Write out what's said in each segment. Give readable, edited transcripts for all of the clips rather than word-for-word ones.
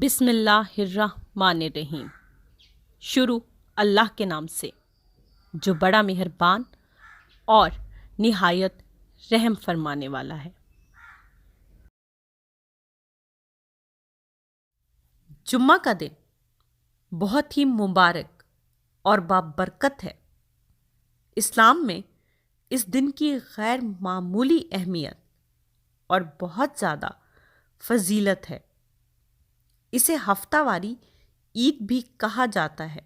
بسم اللہ الرحمن الرحیم۔ شروع اللہ کے نام سے جو بڑا مہربان اور نہایت رحم فرمانے والا ہے۔ جمعہ کا دن بہت ہی مبارک اور بابرکت ہے۔ اسلام میں اس دن کی غیر معمولی اہمیت اور بہت زیادہ فضیلت ہے۔ اسے ہفتہ واری عید بھی کہا جاتا ہے۔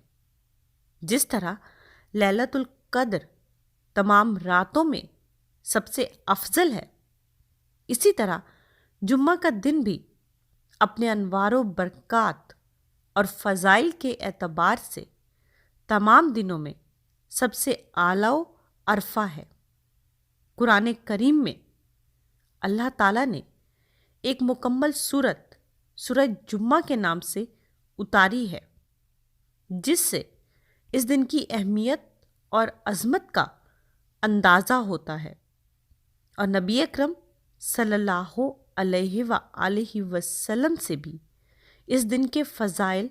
جس طرح لیلۃ القدر تمام راتوں میں سب سے افضل ہے، اسی طرح جمعہ کا دن بھی اپنے انوار و برکات اور فضائل کے اعتبار سے تمام دنوں میں سب سے اعلیٰ و ارفع ہے۔ قرآن کریم میں اللہ تعالیٰ نے ایک مکمل سورہ جمعہ کے نام سے اتاری ہے، جس سے اس دن کی اہمیت اور عظمت کا اندازہ ہوتا ہے، اور نبی اکرم صلی اللہ علیہ وآلہ وسلم سے بھی اس دن کے فضائل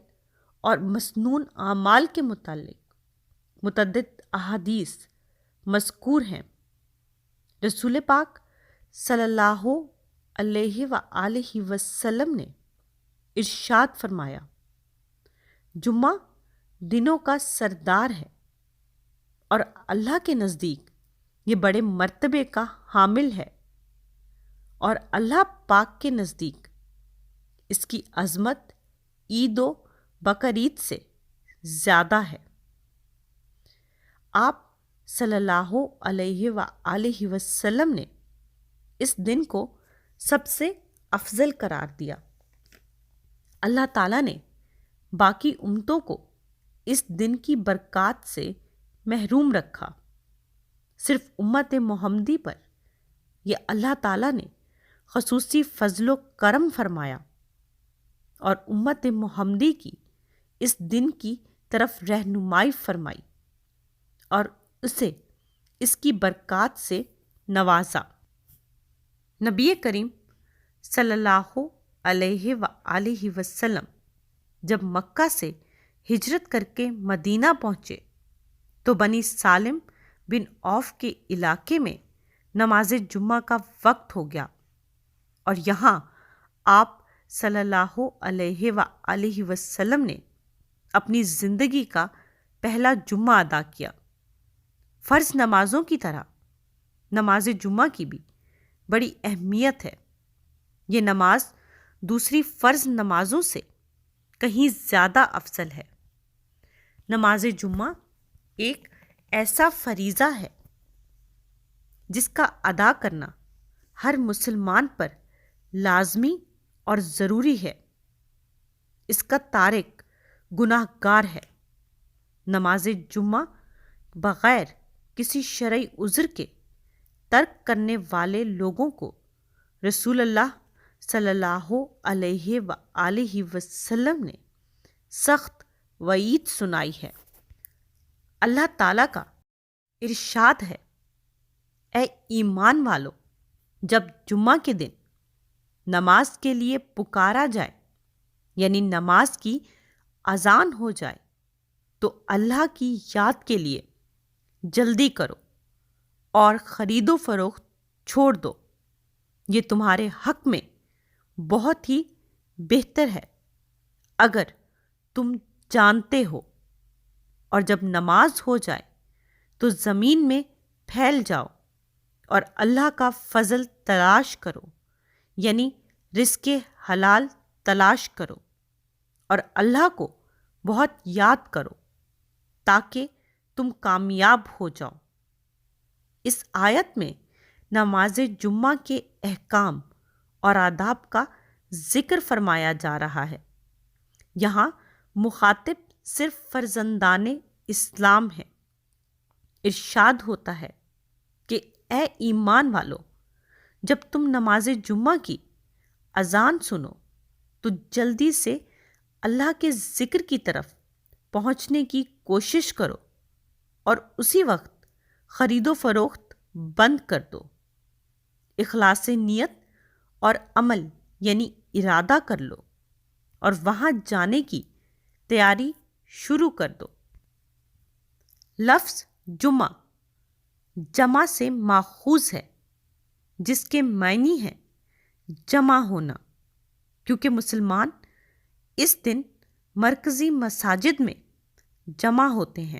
اور مسنون اعمال کے متعلق متعدد احادیث مذکور ہیں۔ رسول پاک صلی اللہ علیہ وآلہ وسلم نے ارشاد فرمایا، جمعہ دنوں کا سردار ہے اور اللہ کے نزدیک یہ بڑے مرتبے کا حامل ہے، اور اللہ پاک کے نزدیک اس کی عظمت عید و بقرعید سے زیادہ ہے۔ آپ صلی اللہ علیہ وآلہ وسلم نے اس دن کو سب سے افضل قرار دیا۔ اللہ تعالیٰ نے باقی امتوں کو اس دن کی برکات سے محروم رکھا۔ صرف امت محمدی پر یہ اللہ تعالیٰ نے خصوصی فضل و کرم فرمایا، اور امت محمدی کی اس دن کی طرف رہنمائی فرمائی اور اسے اس کی برکات سے نوازا۔ نبی کریم صلی اللہ علیہ وآلہ وسلم جب مکہ سے ہجرت کر کے مدینہ پہنچے تو بنی سالم بن عوف کے علاقے میں نماز جمعہ کا وقت ہو گیا، اور یہاں آپ صلی اللہ علیہ وآلہ وسلم نے اپنی زندگی کا پہلا جمعہ ادا کیا۔ فرض نمازوں کی طرح نماز جمعہ کی بھی بڑی اہمیت ہے۔ یہ نماز دوسری فرض نمازوں سے کہیں زیادہ افضل ہے۔ نماز جمعہ ایک ایسا فریضہ ہے جس کا ادا کرنا ہر مسلمان پر لازمی اور ضروری ہے۔ اس کا تارک گناہ گار ہے۔ نماز جمعہ بغیر کسی شرعی عذر کے ترک کرنے والے لوگوں کو رسول اللہ صلی اللہ علیہ وآلہ وسلم نے سخت وعید سنائی ہے۔ اللہ تعالیٰ کا ارشاد ہے، اے ایمان والو، جب جمعہ کے دن نماز کے لیے پکارا جائے، یعنی نماز کی اذان ہو جائے، تو اللہ کی یاد کے لیے جلدی کرو اور خرید و فروخت چھوڑ دو، یہ تمہارے حق میں بہت ہی بہتر ہے اگر تم جانتے ہو۔ اور جب نماز ہو جائے تو زمین میں پھیل جاؤ اور اللہ کا فضل تلاش کرو، یعنی رزق حلال تلاش کرو، اور اللہ کو بہت یاد کرو تاکہ تم کامیاب ہو جاؤ۔ اس آیت میں نماز جمعہ کے احکام اور آداب کا ذکر فرمایا جا رہا ہے۔ یہاں مخاطب صرف فرزندان اسلام ہے۔ ارشاد ہوتا ہے کہ اے ایمان والو، جب تم نماز جمعہ کی اذان سنو تو جلدی سے اللہ کے ذکر کی طرف پہنچنے کی کوشش کرو، اور اسی وقت خرید و فروخت بند کر دو۔ اخلاص نیت اور عمل یعنی ارادہ کر لو، اور وہاں جانے کی تیاری شروع کر دو۔ لفظ جمعہ جمع سے ماخوذ ہے، جس کے معنی ہے جمع ہونا، کیونکہ مسلمان اس دن مرکزی مساجد میں جمع ہوتے ہیں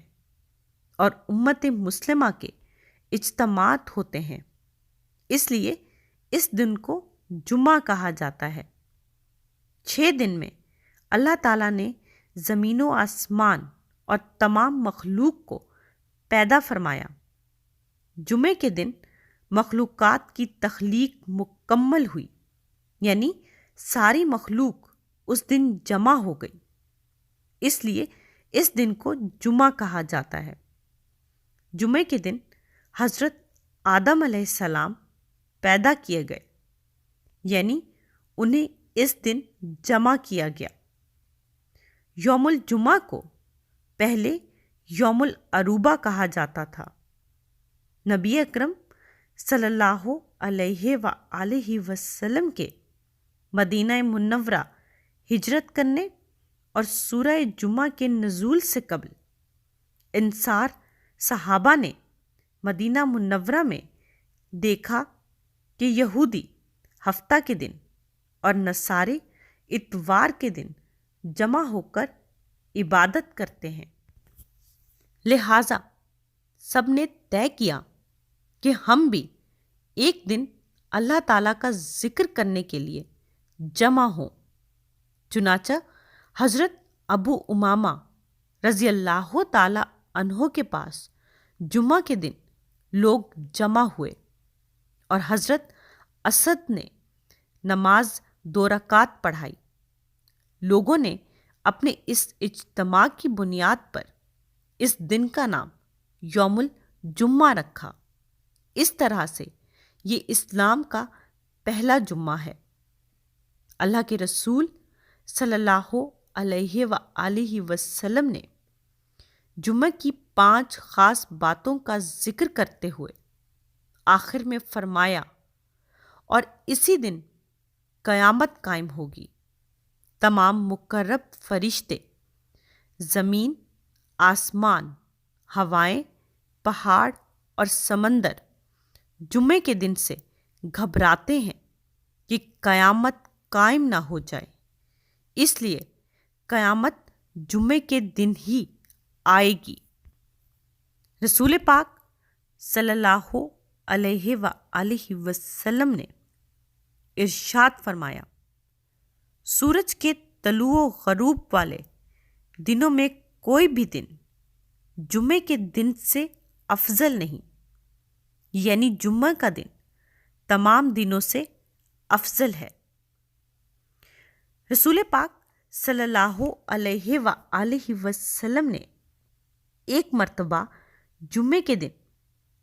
اور امت مسلمہ کے اجتماعات ہوتے ہیں، اس لیے اس دن کو جمعہ کہا جاتا ہے۔ 6 دن میں اللہ تعالیٰ نے زمین و آسمان اور تمام مخلوق کو پیدا فرمایا۔ جمعے کے دن مخلوقات کی تخلیق مکمل ہوئی، یعنی ساری مخلوق اس دن جمع ہو گئی، اس لیے اس دن کو جمعہ کہا جاتا ہے۔ جمعے کے دن حضرت آدم علیہ السلام پیدا کیے گئے، یعنی انہیں اس دن جمع کیا گیا۔ یوم الجمعہ کو پہلے یوم العروبہ کہا جاتا تھا۔ نبی اکرم صلی اللہ علیہ وآلہ وسلم کے مدینہ منورہ ہجرت کرنے اور سورہ جمعہ کے نزول سے قبل انصار صحابہ نے مدینہ منورہ میں دیکھا کہ یہودی ہفتہ کے دن اور نصارے اتوار کے دن جمع ہو کر عبادت کرتے ہیں، لہٰذا سب نے طے کیا کہ ہم بھی ایک دن اللہ تعالیٰ کا ذکر کرنے کے لیے جمع ہوں۔ چنانچہ حضرت ابو امامہ رضی اللہ تعالیٰ عنہ کے پاس جمعہ کے دن لوگ جمع ہوئے اور حضرت اسد نے نماز 2 رکعت پڑھائی۔ لوگوں نے اپنے اس اجتماع کی بنیاد پر اس دن کا نام یوم الجمعہ رکھا۔ اس طرح سے یہ اسلام کا پہلا جمعہ ہے۔ اللہ کے رسول صلی اللہ علیہ وآلہ وسلم نے جمعہ کی 5 خاص باتوں کا ذکر کرتے ہوئے آخر میں فرمایا، اور اسی دن قیامت قائم ہوگی، تمام مقرب فرشتے، زمین، آسمان، ہوائیں، پہاڑ اور سمندر جمعے کے دن سے گھبراتے ہیں کہ قیامت قائم نہ ہو جائے، اس لیے قیامت جمعے کے دن ہی آئے گی۔ رسول پاک صلی اللہ علیہ وآلہ وسلم نے ارشاد فرمایا، سورج کے طلوع و غروب والے دنوں میں کوئی بھی دن جمعے کے دن سے افضل نہیں، یعنی جمعہ کا دن تمام دنوں سے افضل ہے۔ رسول پاک صلی اللہ علیہ وآلہ وسلم نے ایک مرتبہ جمعے کے دن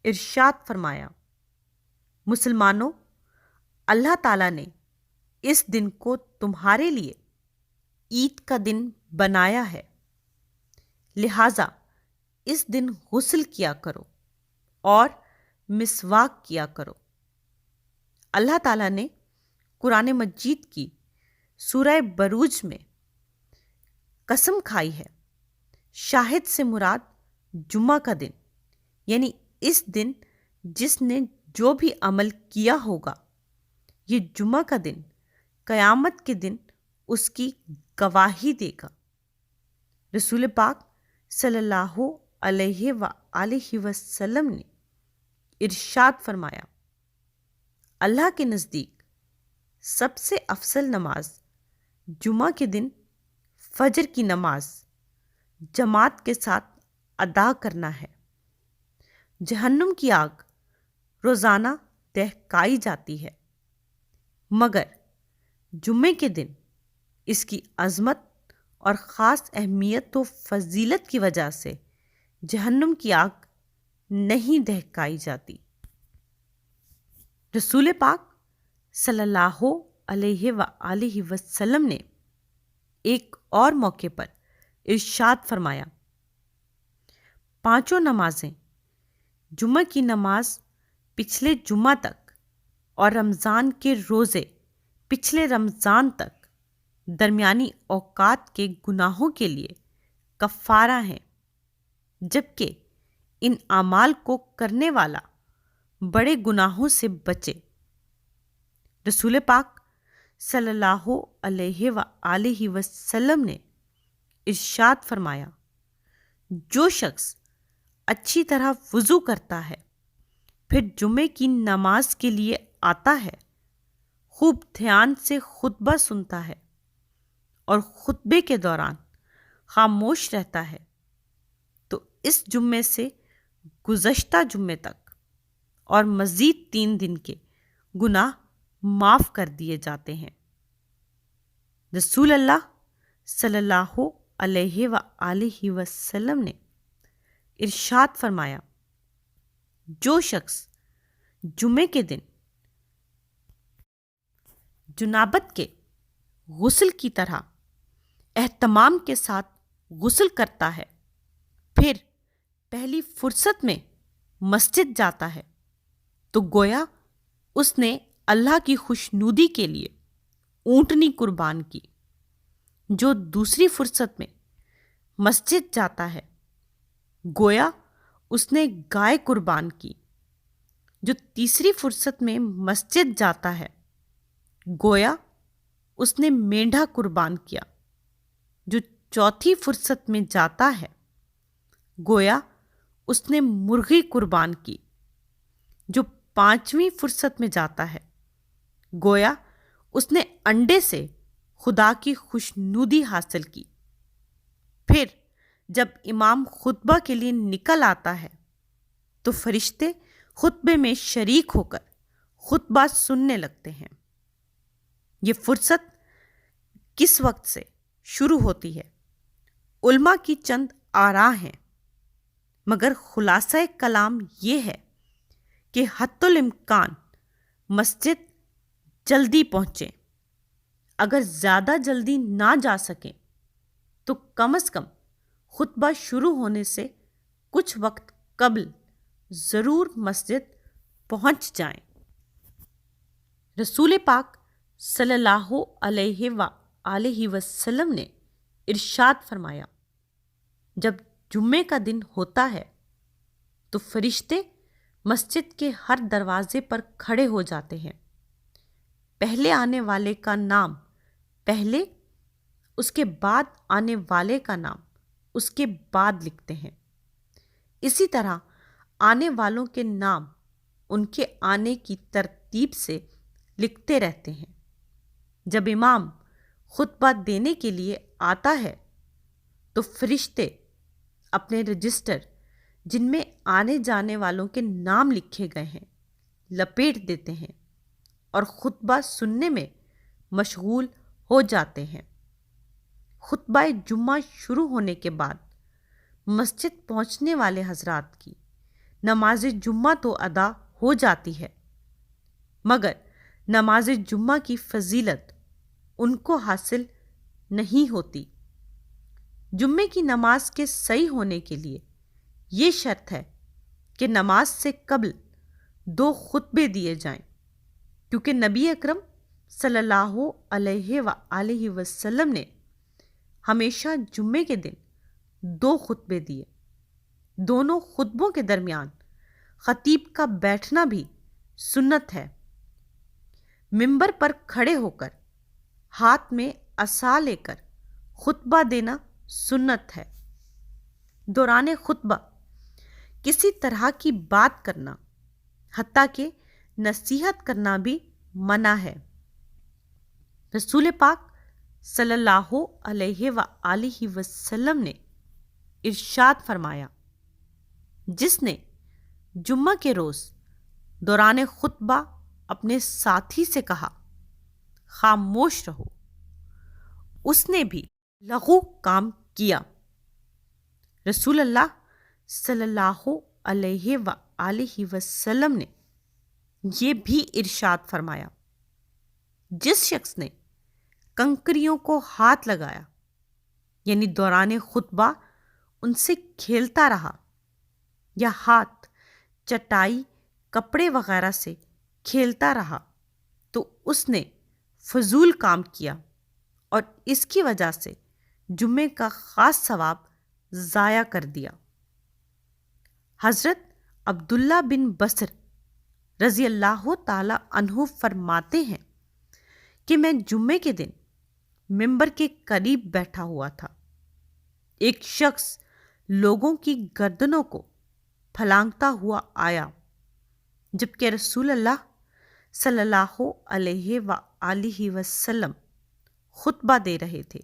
ارشاد فرمایا، مسلمانوں، اللہ تعالیٰ نے اس دن کو تمہارے لیے عید کا دن بنایا ہے، لہٰذا اس دن غسل کیا کرو اور مسواک کیا کرو۔ اللہ تعالیٰ نے قرآن مجید کی سورہ بروج میں قسم کھائی ہے، شاہد سے مراد جمعہ کا دن، یعنی اس دن جس نے جو بھی عمل کیا ہوگا، یہ جمعہ کا دن قیامت کے دن اس کی گواہی دے گا۔ رسول پاک صلی اللہ علیہ وآلہ وسلم نے ارشاد فرمایا، اللہ کے نزدیک سب سے افضل نماز جمعہ کے دن فجر کی نماز جماعت کے ساتھ ادا کرنا ہے۔ جہنم کی آگ روزانہ دہکائی جاتی ہے، مگر جمعے کے دن اس کی عظمت اور خاص اہمیت و فضیلت کی وجہ سے جہنم کی آگ نہیں دہکائی جاتی۔ رسول پاک صلی اللہ علیہ وآلہ وسلم نے ایک اور موقع پر ارشاد فرمایا، 5 نمازیں، جمعہ کی نماز پچھلے جمعہ تک اور رمضان کے روزے پچھلے رمضان تک درمیانی اوقات کے گناہوں کے لیے کفارہ ہیں، جبکہ ان اعمال کو کرنے والا بڑے گناہوں سے بچے۔ رسول پاک صلی اللہ علیہ وآلہ وسلم نے ارشاد فرمایا، جو شخص اچھی طرح وضو کرتا ہے، پھر جمعے کی نماز کے لیے آتا ہے، خوب دھیان سے خطبہ سنتا ہے اور خطبے کے دوران خاموش رہتا ہے، تو اس جمعے سے گزشتہ جمعے تک اور مزید 3 دن کے گناہ معاف کر دیے جاتے ہیں۔ رسول اللہ صلی اللہ علیہ وآلہ وسلم نے ارشاد فرمایا، جو شخص جمعے کے دن جنابت کے غسل کی طرح اہتمام کے ساتھ غسل کرتا ہے، پھر پہلی فرصت میں مسجد جاتا ہے، تو گویا اس نے اللہ کی خوشنودی کے لیے اونٹنی قربان کی۔ جو دوسری فرصت میں مسجد جاتا ہے، گویا اس نے گائے قربان کی۔ جو تیسری فرصت میں مسجد جاتا ہے، گویا اس نے مینڈھا قربان کیا۔ جو چوتھی فرصت میں جاتا ہے، گویا اس نے مرغی قربان کی۔ جو 5ویں فرصت میں جاتا ہے، گویا اس نے انڈے سے خدا کی خوشنودی حاصل کی۔ پھر جب امام خطبہ کے لیے نکل آتا ہے، تو فرشتے خطبے میں شریک ہو کر خطبہ سننے لگتے ہیں۔ یہ فرصت کس وقت سے شروع ہوتی ہے؟ علماء کی چند آراء ہیں، مگر خلاصہ کلام یہ ہے کہ حتی الامکان مسجد جلدی پہنچیں۔ اگر زیادہ جلدی نہ جا سکیں تو کم از کم خطبہ شروع ہونے سے کچھ وقت قبل ضرور مسجد پہنچ جائیں۔ رسول پاک صلی اللہ علیہ وآلہ وسلم نے ارشاد فرمایا، جب جمعے کا دن ہوتا ہے تو فرشتے مسجد کے ہر دروازے پر کھڑے ہو جاتے ہیں۔ پہلے آنے والے کا نام پہلے، اس کے بعد آنے والے کا نام اس کے بعد لکھتے ہیں۔ اسی طرح آنے والوں کے نام ان کے آنے کی ترتیب سے لکھتے رہتے ہیں۔ جب امام خطبہ دینے کے لیے آتا ہے تو فرشتے اپنے رجسٹر جن میں آنے جانے والوں کے نام لکھے گئے ہیں لپیٹ دیتے ہیں اور خطبہ سننے میں مشغول ہو جاتے ہیں۔ خطبہ جمعہ شروع ہونے کے بعد مسجد پہنچنے والے حضرات کی نماز جمعہ تو ادا ہو جاتی ہے، مگر نماز جمعہ کی فضیلت ان کو حاصل نہیں ہوتی۔ جمعے کی نماز کے صحیح ہونے کے لیے یہ شرط ہے کہ نماز سے قبل 2 خطبے دیے جائیں، کیونکہ نبی اکرم صلی اللہ علیہ وآلہ وسلم نے ہمیشہ جمعے کے دن 2 خطبے دیے۔ دونوں خطبوں کے درمیان خطیب کا بیٹھنا بھی سنت ہے۔ منبر پر کھڑے ہو کر ہاتھ میں عصا لے کر خطبہ دینا سنت ہے۔ دوران خطبہ کسی طرح کی بات کرنا، حتیٰ کہ نصیحت کرنا بھی منع ہے۔ رسول پاک صلی اللہ علیہ وآلہ وسلم نے ارشاد فرمایا، جس نے جمعہ کے روز دوران خطبہ اپنے ساتھی سے کہا خاموش رہو، اس نے بھی لغو کام کیا۔ رسول اللہ صلی اللہ علیہ وآلہ وسلم نے یہ بھی ارشاد فرمایا، جس شخص نے کنکریوں کو ہاتھ لگایا، یعنی دوران خطبہ ان سے کھیلتا رہا، یا ہاتھ چٹائی کپڑے وغیرہ سے کھیلتا رہا، تو اس نے فضول کام کیا اور اس کی وجہ سے جمعے کا خاص ثواب ضائع کر دیا۔ حضرت عبداللہ بن بصر رضی اللہ تعالی عنہ فرماتے ہیں کہ میں جمعے کے دن ممبر کے قریب بیٹھا ہوا تھا، ایک شخص لوگوں کی گردنوں کو پھلانگتا ہوا آیا، جبکہ رسول اللہ صلی اللہ علیہ وآلہ وسلم خطبہ دے رہے تھے۔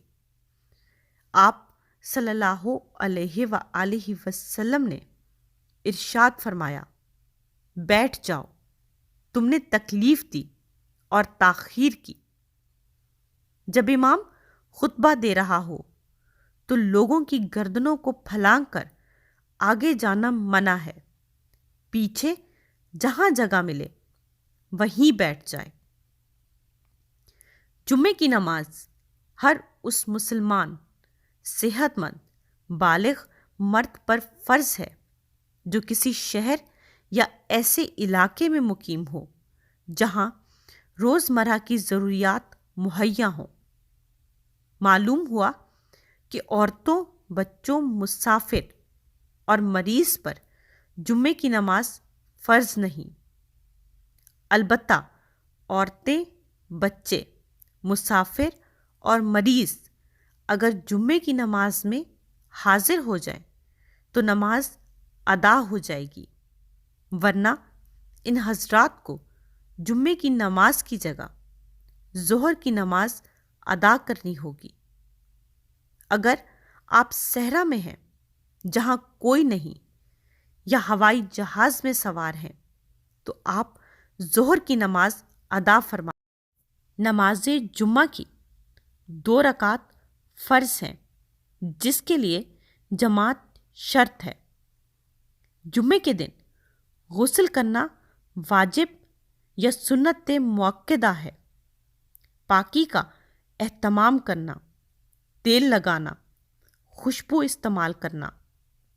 آپ صلی اللہ علیہ وآلہ وسلم نے ارشاد فرمایا، بیٹھ جاؤ، تم نے تکلیف دی اور تاخیر کی۔ جب امام خطبہ دے رہا ہو تو لوگوں کی گردنوں کو پھلانگ کر آگے جانا منع ہے، پیچھے جہاں جگہ ملے وہیں بیٹھ جائے۔ جمعے کی نماز ہر اس مسلمان، صحت مند، بالغ مرد پر فرض ہے جو کسی شہر یا ایسے علاقے میں مقیم ہو جہاں روزمرہ کی ضروریات مہیا ہوں۔ معلوم ہوا کہ عورتوں، بچوں، مسافر اور مریض پر جمعے کی نماز فرض نہیں، البتہ عورتیں، بچے، مسافر اور مریض اگر جمعے کی نماز میں حاضر ہو جائیں تو نماز ادا ہو جائے گی، ورنہ ان حضرات کو جمعے کی نماز کی جگہ ظہر کی نماز ادا کرنی ہوگی۔ اگر آپ صحرا میں ہیں جہاں کوئی نہیں یا ہوائی جہاز میں سوار ہیں تو آپ ظہر کی نماز ادا فرمائیں۔ نماز جمعہ کی 2 رکعت فرض ہیں جس کے لیے جماعت شرط ہے۔ جمعے کے دن غسل کرنا واجب یا سنت مؤکدہ ہے۔ پاکی کا اہتمام کرنا، تیل لگانا، خوشبو استعمال کرنا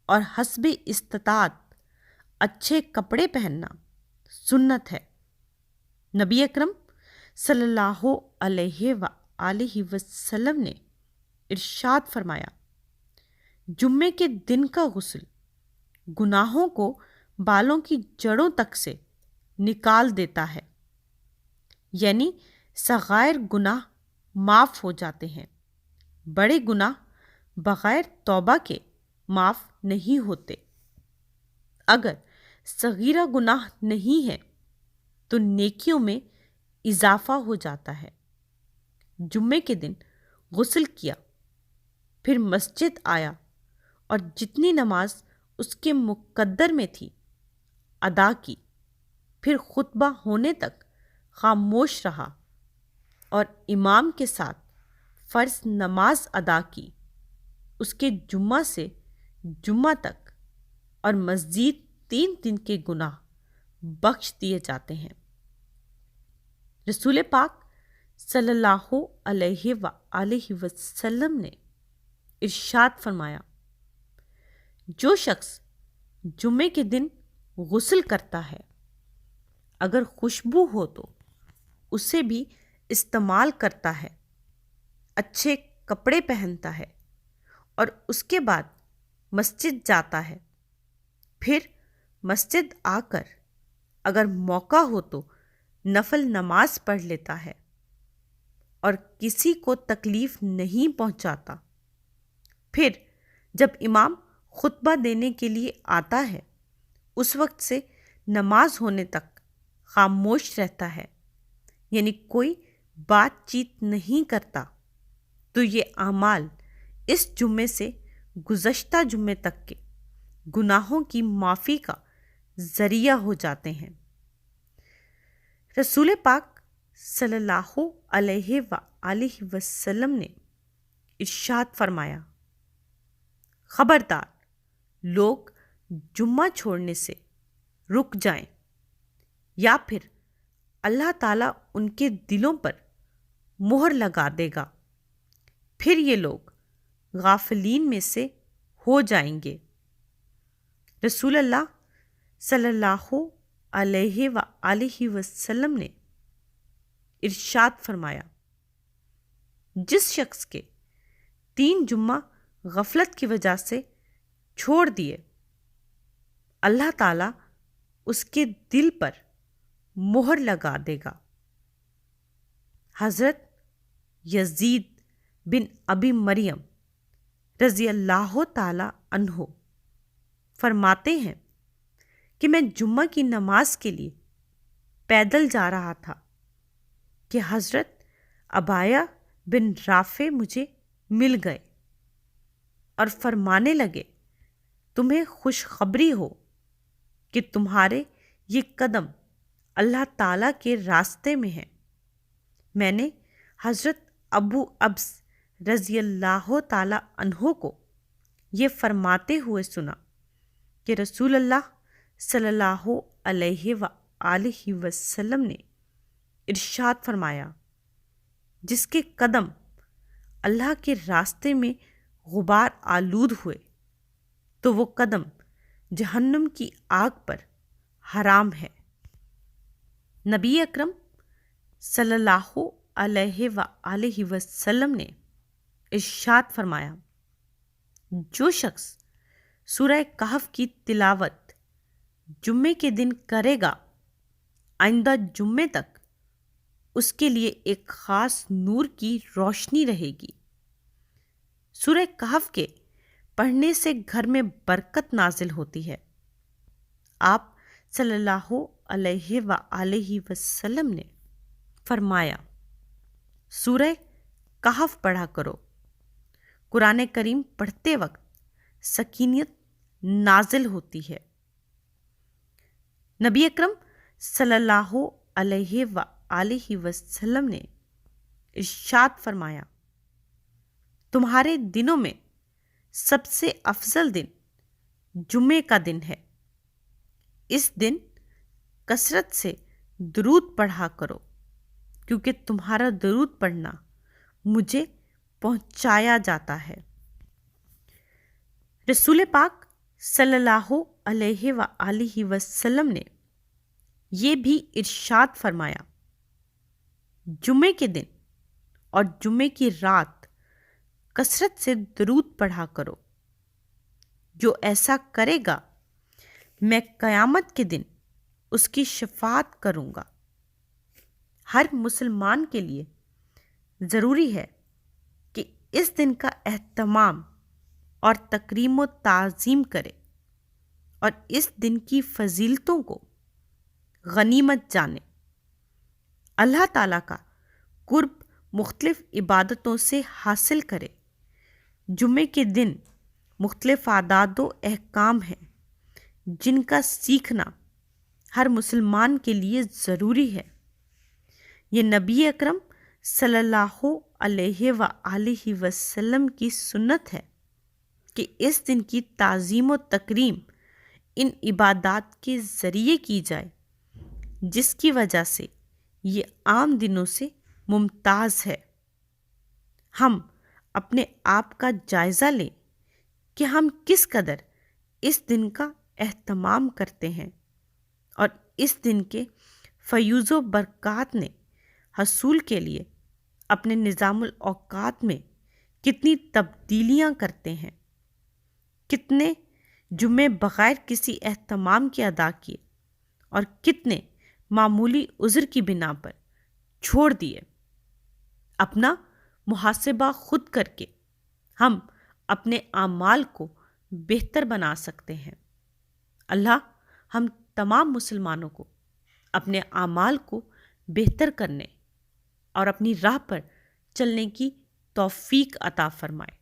اور حسب استطاعت اچھے کپڑے پہننا سنت ہے۔ نبی اکرم صلی اللہ علیہ وآلہ وسلم نے ارشاد فرمایا، جمعے کے دن کا غسل گناہوں کو بالوں کی جڑوں تک سے نکال دیتا ہے، یعنی صغائر گناہ معاف ہو جاتے ہیں، بڑے گناہ بغیر توبہ کے معاف نہیں ہوتے۔ اگر صغیرہ گناہ نہیں ہے تو نیکیوں میں اضافہ ہو جاتا ہے۔ جمعے کے دن غسل کیا، پھر مسجد آیا اور جتنی نماز اس کے مقدر میں تھی ادا کی، پھر خطبہ ہونے تک خاموش رہا اور امام کے ساتھ فرض نماز ادا کی، اس کے جمعہ سے جمعہ تک اور مزید 3 دن کے گناہ بخش دیے جاتے ہیں۔ رسول پاک صلی اللہ علیہ وآلہ وسلم نے ارشاد فرمایا، جو شخص جمعے کے دن غسل کرتا ہے اگر خوشبو ہو تو اسے بھی استعمال کرتا ہے، اچھے کپڑے پہنتا ہے اور اس کے بعد مسجد جاتا ہے، پھر مسجد آ کر اگر موقع ہو تو نفل نماز پڑھ لیتا ہے اور کسی کو تکلیف نہیں پہنچاتا، پھر جب امام خطبہ دینے کے لیے آتا ہے اس وقت سے نماز ہونے تک خاموش رہتا ہے، یعنی کوئی بات چیت نہیں کرتا، تو یہ اعمال اس جمعے سے گزشتہ جمعے تک کے گناہوں کی معافی کا ذریعہ ہو جاتے ہیں۔ رسول پاک صلی اللہ علیہ وآلہ وسلم نے ارشاد فرمایا، خبردار لوگ جمعہ چھوڑنے سے رک جائیں یا پھر اللہ تعالیٰ ان کے دلوں پر مہر لگا دے گا، پھر یہ لوگ غافلین میں سے ہو جائیں گے۔ رسول اللہ صلی اللہ علیہ وآلہ وسلم نے ارشاد فرمایا، جس شخص کے 3 جمعہ غفلت کی وجہ سے چھوڑ دیے، اللہ تعالیٰ اس کے دل پر مہر لگا دے گا۔ حضرت یزید بن ابی مریم رضی اللہ تعالی عنہ فرماتے ہیں کہ میں جمعہ کی نماز کے لیے پیدل جا رہا تھا کہ حضرت عبایہ بن رافع مجھے مل گئے اور فرمانے لگے، تمہیں خوشخبری ہو کہ تمہارے یہ قدم اللہ تعالیٰ کے راستے میں ہیں۔ میں نے حضرت ابو ابس رضی اللہ تعالی عنہ کو یہ فرماتے ہوئے سنا کہ رسول اللہ صلی اللہ علیہ وآلہ وسلم نے ارشاد فرمایا، جس کے قدم اللہ کے راستے میں غبار آلود ہوئے تو وہ قدم جہنم کی آگ پر حرام ہے۔ نبی اکرم صلی اللہ علیہ وآلہ وسلم نے ارشاد فرمایا، جو شخص سورہ کہف کی تلاوت جمعے کے دن کرے گا، آئندہ جمعے تک اس کے لیے ایک خاص نور کی روشنی رہے گی۔ سورہ کہف کے پڑھنے سے گھر میں برکت نازل ہوتی ہے۔ آپ صلی اللہ علیہ وآلہ وسلم نے فرمایا، سورہ کہف پڑھا کرو۔ قرآن کریم پڑھتے وقت سکینت نازل ہوتی ہے۔ نبی اکرم صلی اللہ علیہ وآلہ وسلم نے ارشاد فرمایا، تمہارے دنوں میں سب سے افضل دن جمعے کا دن ہے۔ اس دن کثرت سے درود پڑھا کرو، کیونکہ تمہارا درود پڑھنا مجھے پہنچایا جاتا ہے۔ رسول پاک صلی اللہ علیہ وآلہ وسلم نے یہ بھی ارشاد فرمایا، جمعے کے دن اور جمعے کی رات کثرت سے درود پڑھا کرو۔ جو ایسا کرے گا میں قیامت کے دن اس کی شفاعت کروں گا۔ ہر مسلمان کے لیے ضروری ہے کہ اس دن کا اہتمام اور تکریم و تعظیم کرے اور اس دن کی فضیلتوں کو غنیمت جانے۔ اللہ تعالیٰ کا قرب مختلف عبادتوں سے حاصل کرے۔ جمعے کے دن مختلف عادات و احکام ہیں جن کا سیکھنا ہر مسلمان کے لیے ضروری ہے۔ یہ نبی اکرم صلی اللہ علیہ وآلہ وسلم کی سنت ہے کہ اس دن کی تعظیم و تکریم ان عبادات کے ذریعے کی جائے جس کی وجہ سے یہ عام دنوں سے ممتاز ہے۔ ہم اپنے آپ کا جائزہ لیں کہ ہم کس قدر اس دن کا اہتمام کرتے ہیں اور اس دن کے فیوز و برکات نے حصول کے لیے اپنے نظام الاوقات میں کتنی تبدیلیاں کرتے ہیں۔ کتنے جمعے بغیر کسی اہتمام کے ادا کیے اور کتنے معمولی عذر کی بنا پر چھوڑ دیے۔ اپنا محاسبہ خود کر کے ہم اپنے اعمال کو بہتر بنا سکتے ہیں۔ اللہ ہم تمام مسلمانوں کو اپنے اعمال کو بہتر کرنے اور اپنی راہ پر چلنے کی توفیق عطا فرمائے۔